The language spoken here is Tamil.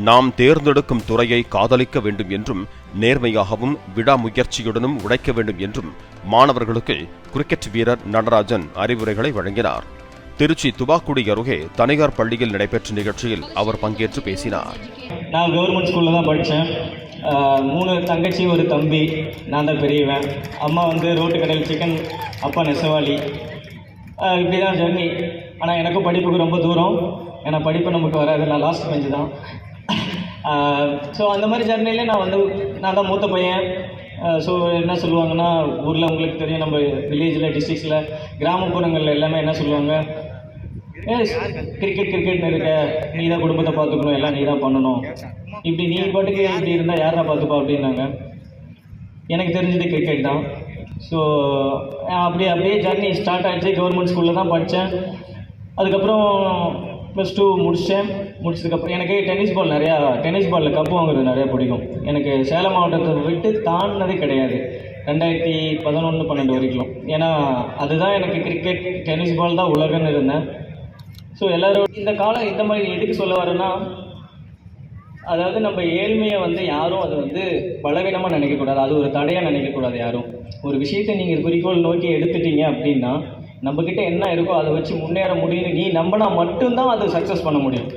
நாம் தேர்ந்தெடுக்கும் துறையை காதலிக்க வேண்டும் என்றும் நேர்மையாகவும் விடாமுயற்சியுடனும் உழைக்க வேண்டும் என்றும் மாணவர்களுக்கு கிரிக்கெட் வீரர் நடராஜன் அறிவுரைகளை வழங்கினார். திருச்சி துவாக்குடி அருகே தனியார் பள்ளியில் நடைபெற்ற நிகழ்ச்சியில் அவர் பங்கேற்று பேசினார். நான் கவர்மெண்ட் ஸ்கூலில் தான் படித்தேன். 3 தங்கச்சி ஒரு தம்பி, நான் தான் பெரியவன். அம்மா ரோட்டு கடையில் சிக்கன், அப்பா நெசவாளி. இப்படி தான் ஜர்னி. ஆனால் எனக்கும் படிப்புக்கு ரொம்ப தூரம். ஏன்னா படிப்பு நமக்கு வராது, நான் லாஸ்ட் பெஞ்சு தான். ஸோ அந்த மாதிரி ஜர்னிலே நான் தான் மூத்த பையன். ஸோ என்ன சொல்லுவாங்கன்னா, ஊரில் உங்களுக்கு தெரியும், நம்ம வில்லேஜில் டிஸ்ட்ரிக்ஸில் கிராமப்புறங்களில் எல்லாமே என்ன சொல்லுவாங்க, கிரிக்கெட்னு இருக்க, நீ தான் குடும்பத்தை பார்த்துக்கணும், எல்லாம் நீ தான் பண்ணணும், இப்படி நீ பாட்டுக்கு இப்படி இருந்தால் யாரா பார்த்துப்பா அப்படின்னாங்க. எனக்கு தெரிஞ்சது கிரிக்கெட் தான். ஸோ அப்படியே ஜர்னி ஸ்டார்ட் ஆகிடுச்சு. கவர்மெண்ட் ஸ்கூலில் தான் படித்தேன். அதுக்கப்புறம் +2 முடித்தேன். முடிச்சதுக்கப்புறம் எனக்கு டென்னிஸ் பாலில் கப்பு வாங்குறது நிறையா பிடிக்கும். எனக்கு சேலம் மாவட்டத்தை விட்டு தாண்டினதே கிடையாது 2011-12 வரைக்கும். ஏன்னா அதுதான் எனக்கு கிரிக்கெட், டென்னிஸ் பால் தான் உலகன்னு இருந்தேன். ஸோ எல்லோரும் இந்த மாதிரி எதுக்கு சொல்ல வரேன்னா, அதாவது நம்ம ஏழ்மையை யாரும் அதை பலவீனமாக நினைக்கக்கூடாது, அது ஒரு தடையாக நினைக்கக்கூடாது. யாரும் ஒரு விஷயத்தை நீங்கள் குறிக்கோள் நோக்கி எடுத்துட்டீங்க அப்படின்னா, நம்மக்கிட்ட என்ன இருக்கோ அதை வச்சு முன்னேற முடியும்னு நீ நம்பினா மட்டும்தான் அதை சக்ஸஸ் பண்ண முடியும்.